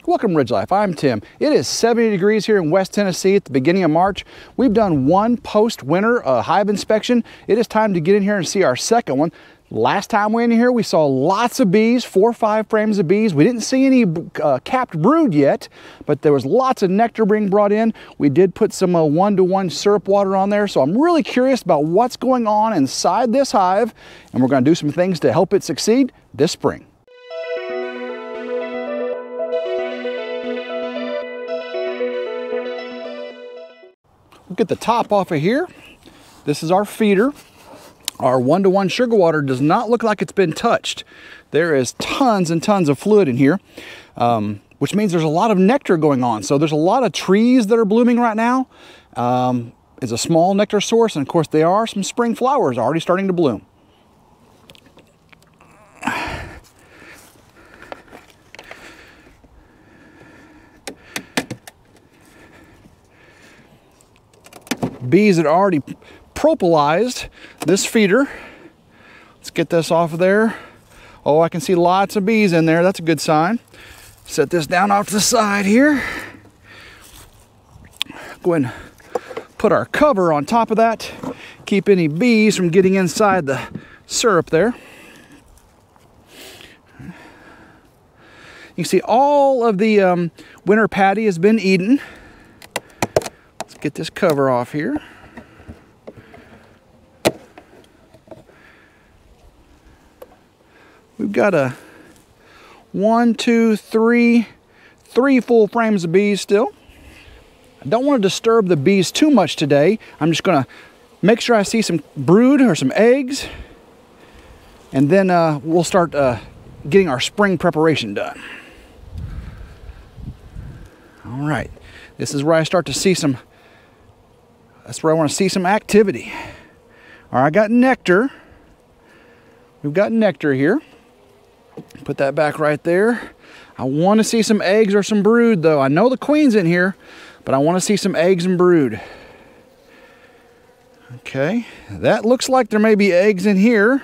Welcome to RidgeLife. I'm Tim. It is 70 degrees here in West Tennessee at the beginning of March. We've done one post-winter hive inspection. It is time to get in here and see our second one. Last time we were in here, we saw lots of bees, 4 or 5 frames of bees. We didn't see any capped brood yet, but there was lots of nectar being brought in. We did put some 1-to-1 syrup water on there, so I'm really curious about what's going on inside this hive, and we're going to do some things to help it succeed this spring. We'll get the top off of here. This is our feeder. Our 1-to-1 sugar water does not look like it's been touched. There is tons and tons of fluid in here, which means there's a lot of nectar going on. So there's a lot of trees that are blooming right now. It's a small nectar source, and of course there are some spring flowers already starting to bloom. Bees that are already propolized this feeder. Let's get this off of there. Oh, I can see lots of bees in there. That's a good sign. Set this down off to the side here. Go ahead and put our cover on top of that. Keep any bees from getting inside the syrup there. You can see all of the winter patty has been eaten. Let's get this cover off here. We've got a 1, 2, 3 full frames of bees still. I don't want to disturb the bees too much today. I'm just going to make sure I see some brood or some eggs, and then we'll start getting our spring preparation done. All right, this is where I start to see some, that's where I want to see some activity. All right, I got nectar. We've got nectar here. Put that back right there. I want to see some eggs or some brood though. I know the queen's in here, but I want to see some eggs and brood. Okay, that looks like there may be eggs in here.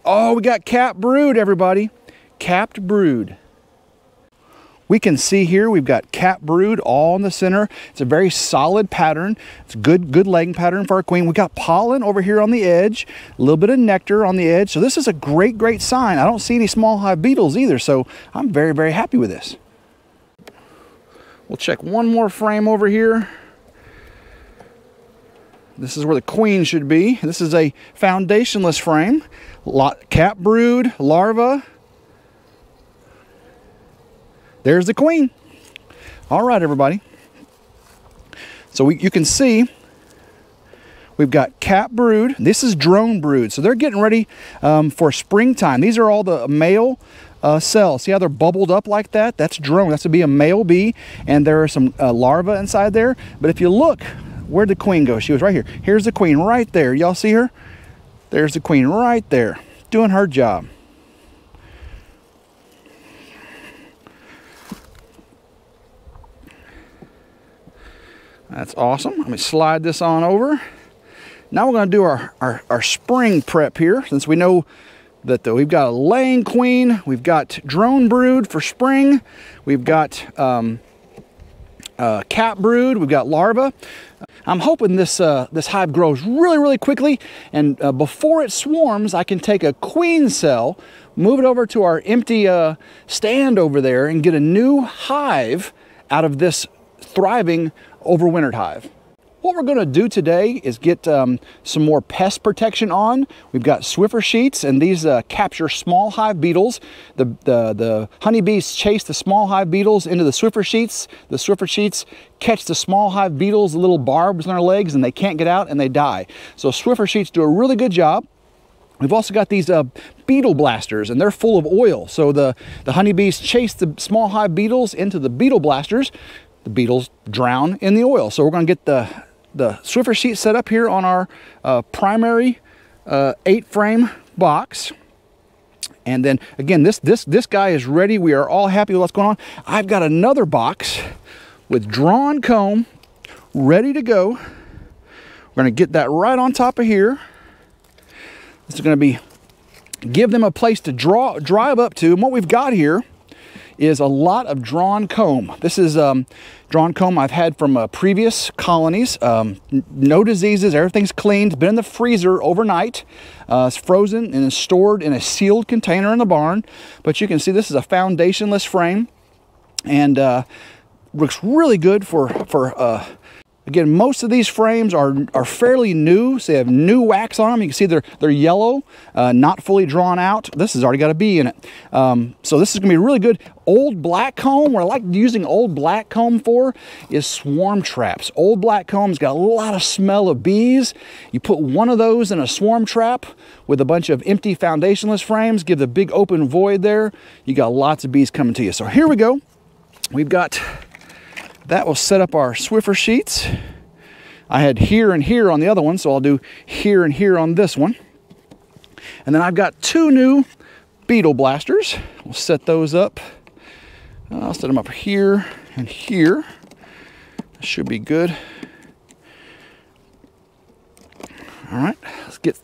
Oh, we got capped brood, everybody. Capped brood. We can see here we've got capped brood all in the center. It's a very solid pattern. It's a good laying pattern for our queen. We got pollen over here on the edge, a little bit of nectar on the edge. So this is a great sign. I don't see any small hive beetles either, so I'm very happy with this. We'll check one more frame over here. This is where the queen should be. This is a foundationless frame. Capped brood, larva. There's the queen. All right, everybody. So you can see we've got capped brood. This is drone brood. So they're getting ready for springtime. These are all the male cells. See how they're bubbled up like that? That's drone. That's to be a male bee. And there are some larvae inside there. But if you look, where'd the queen go? She was right here. Here's the queen right there. Y'all see her? There's the queen right there, doing her job. That's awesome. Let me slide this on over. Now we're going to do our spring prep here, since we know that we've got a laying queen, we've got drone brood for spring, we've got capped brood, we've got larvae. I'm hoping this hive grows really quickly, and before it swarms, I can take a queen cell, move it over to our empty stand over there, and get a new hive out of this thriving overwintered hive. What we're going to do today is get some more pest protection on. We've got Swiffer sheets, and these capture small hive beetles. The honeybees chase the small hive beetles into the Swiffer sheets. The Swiffer sheets catch the small hive beetles, the little barbs on their legs, and they can't get out and they die. So Swiffer sheets do a really good job. We've also got these beetle blasters, and they're full of oil. So the honeybees chase the small hive beetles into the beetle blasters. The beetles drown in the oil. So we're going to get the Swiffer sheet set up here on our primary 8-frame box. And then again, this guy is ready. We are all happy with what's going on. I've got another box with drawn comb ready to go. We're going to get that right on top of here. This is going to give them a place to drive up to. And what we've got here is a lot of drawn comb. This is drawn comb I've had from previous colonies. No diseases, everything's cleaned, been in the freezer overnight. It's frozen and is stored in a sealed container in the barn. But you can see this is a foundationless frame, and looks really good for again, most of these frames are fairly new, so they have new wax on them. You can see they're yellow, not fully drawn out. This has already got a bee in it. So this is gonna be really good. Old black comb, what I like using old black comb for is swarm traps. Old black comb's got a lot of smell of bees. You put one of those in a swarm trap with a bunch of empty foundationless frames, give the big open void there, you got lots of bees coming to you. So here we go. We've got, that will set up our Swiffer sheets. I had here and here on the other one, so I'll do here and here on this one. And then I've got two new beetle blasters. We'll set those up. I'll set them up here and here. That should be good. All right, let's get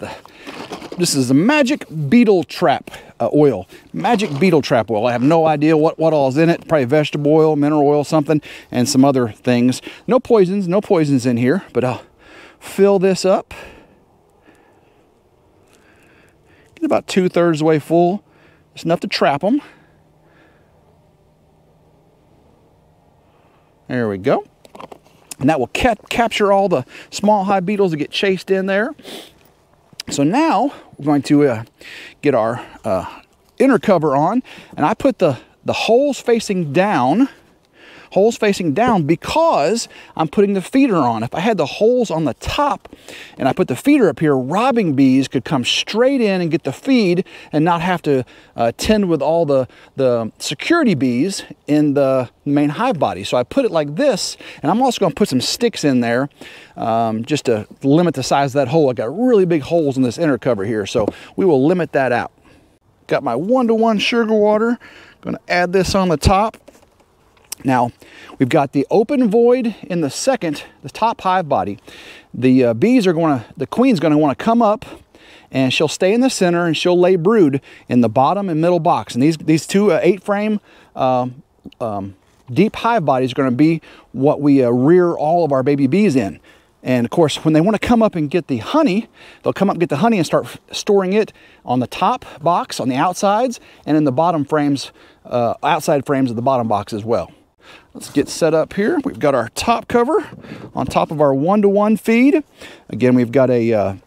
this is the Magic Beetle Trap oil. Magic Beetle Trap oil. I have no idea what all is in it. Probably vegetable oil, mineral oil, something, and some other things. No poisons in here, but I'll fill this up. Get about 2/3 the way full. It's enough to trap them. There we go. And that will capture all the small hive beetles that get chased in there. So now we're going to get our inner cover on, and I put the holes facing down because I'm putting the feeder on. If I had the holes on the top and I put the feeder up here, robbing bees could come straight in and get the feed and not have to tend with all the security bees in the main hive body. So I put it like this, and I'm also going to put some sticks in there just to limit the size of that hole. I got really big holes in this inner cover here, so we will limit that out. Got my 1-to-1 sugar water. Going to add this on the top. Now, we've got the open void in the top hive body. The the queen's going to want to come up, and she'll stay in the center, and she'll lay brood in the bottom and middle box. And these two 8-frame deep hive bodies are going to be what we rear all of our baby bees in. And of course, when they want to come up and get the honey, they'll come up and get the honey and start storing it on the top box, on the outsides, and in the bottom frames, outside frames of the bottom box as well. Let's get set up here. We've got our top cover on top of our 1-to-1 feed. Again, we've got a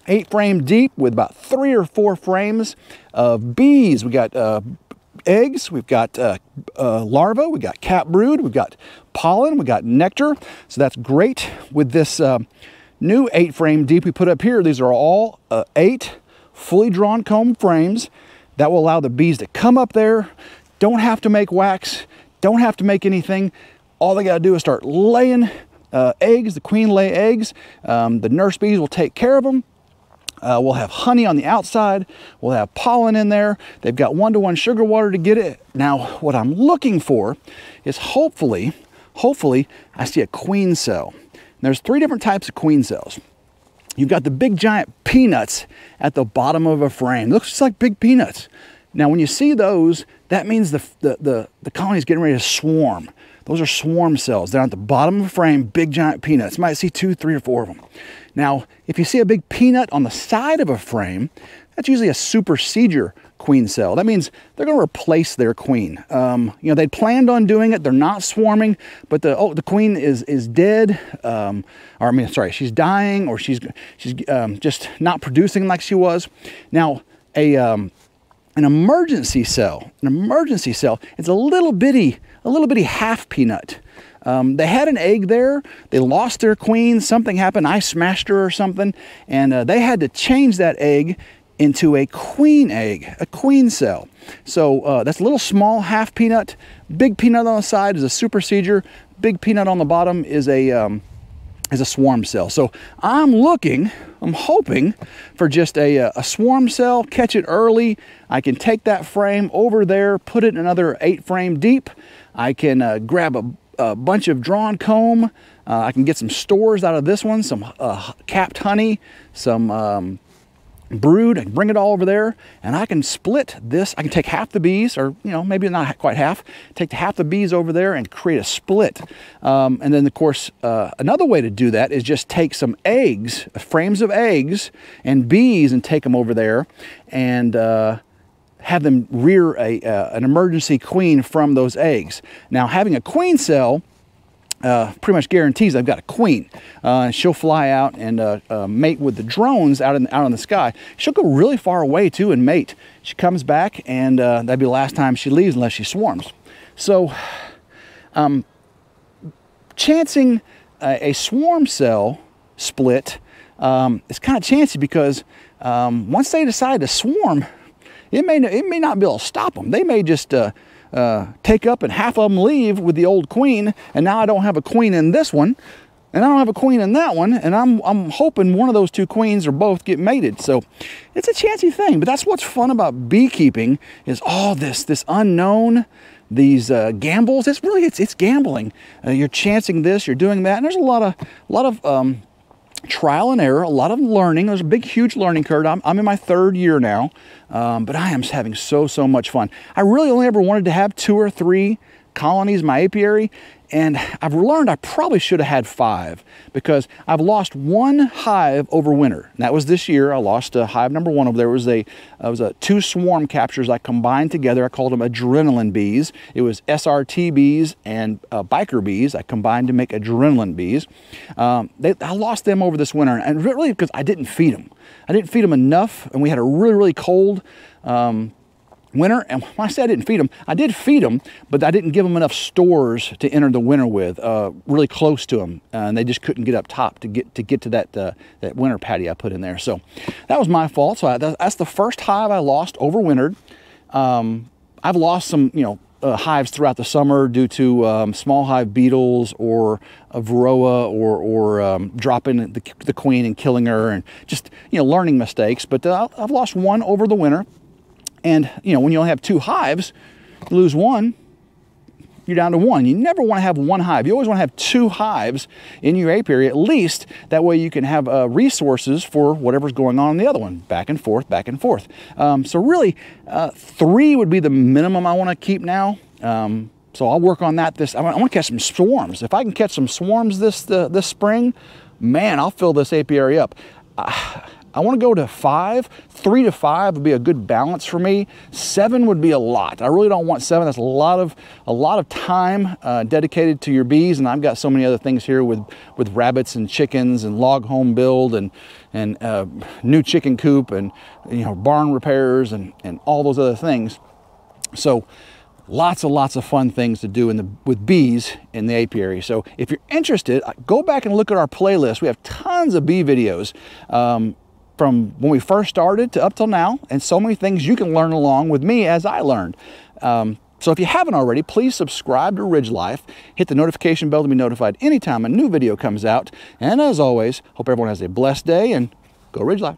8-frame deep with about 3 or 4 frames of bees. We got eggs, we've got larvae, we got cap brood, we've got pollen, we got nectar. So that's great with this new 8-frame deep we put up here. These are all 8 fully drawn comb frames that will allow the bees to come up there, don't have to make wax, don't have to make anything. All they got to do is start laying eggs. The queen lay eggs. The nurse bees will take care of them. We'll have honey on the outside. We'll have pollen in there. They've got 1-to-1 sugar water to get it. Now, what I'm looking for is hopefully, I see a queen cell. And there's 3 different types of queen cells. You've got the big giant peanuts at the bottom of a frame. It looks just like big peanuts. Now, when you see those, that means the colony is getting ready to swarm. Those are swarm cells. They're at the bottom of a frame, big giant peanuts. You might see 2, 3, or 4 of them. Now, if you see a big peanut on the side of a frame, that's usually a supersedure queen cell. That means they're going to replace their queen. You know, they planned on doing it. They're not swarming, but the queen is dead. Or I mean, sorry, she's dying, or she's just not producing like she was. Now, an emergency cell is a little bitty half peanut. They had an egg there, they lost their queen, something happened, I smashed her or something, and they had to change that egg into a queen egg, a queen cell. So that's a little small half peanut. Big peanut on the side is a supersedure, big peanut on the bottom is a swarm cell. So I'm hoping for just a swarm cell, catch it early. I can take that frame over there, put it in another 8-frame deep. I can grab a bunch of drawn comb. I can get some stores out of this one, some capped honey, some brood. I can bring it all over there, and I can split this. I can take half the bees, or maybe not quite half, take half the bees over there and create a split. And then of course another way to do that is just take some eggs, frames of eggs and bees, and take them over there and have them rear an emergency queen from those eggs. Now, having a queen cell pretty much guarantees I've got a queen. She'll fly out and mate with the drones out in the sky. She'll go really far away too and mate. She comes back, and that'd be the last time she leaves unless she swarms. So chancing a swarm cell split is kind of chancy, because once they decide to swarm, it may not be able to stop them. They may just take up, and half of them leave with the old queen, and now I don't have a queen in this one, and I don't have a queen in that one, and I'm hoping one of those two queens or both get mated. So it's a chancy thing, but that's what's fun about beekeeping, is all this unknown, these gambles. It's gambling. You're chancing this, you're doing that, and there's a lot of trial and error, a lot of learning. There's a big, huge learning curve. I'm in my 3rd year now, but I am having so much fun. I really only ever wanted to have 2 or 3 colonies in my apiary, and I've learned I probably should have had 5, because I've lost 1 hive over winter. And that was this year. I lost hive number 1 over there. It was 2 swarm captures I combined together. I called them adrenaline bees. It was SRT bees and biker bees I combined to make adrenaline bees. I lost them over this winter, and really because I didn't feed them. I didn't feed them enough, and we had a really cold winter. And when I say I didn't feed them, I did feed them, but I didn't give them enough stores to enter the winter with, really close to them, and they just couldn't get up top to get to that winter patty I put in there. So that was my fault. So that's the first hive I lost over wintered. I've lost some hives throughout the summer due to small hive beetles or a varroa, or dropping the queen and killing her, and just learning mistakes. But I've lost 1 over the winter. And, when you only have 2 hives, you lose 1, you're down to 1. You never want to have 1 hive. You always want to have 2 hives in your apiary, at least. That way you can have resources for whatever's going on in the other one, back and forth, back and forth. So really, 3 would be the minimum I want to keep now. So I'll work on that. I want to catch some swarms. If I can catch some swarms this spring, man, I'll fill this apiary up. I want to go to 5. 3 to 5 would be a good balance for me. 7 would be a lot. I really don't want 7. That's a lot of time dedicated to your bees, and I've got so many other things here with rabbits and chickens and log home build and new chicken coop and barn repairs and all those other things. So lots of fun things to do with bees in the apiary. So if you're interested, go back and look at our playlist. We have tons of bee videos from when we first started to up till now, and so many things you can learn along with me as I learned. So if you haven't already, please subscribe to RidgeLife. Hit the notification bell to be notified anytime a new video comes out. And as always, hope everyone has a blessed day, and go RidgeLife.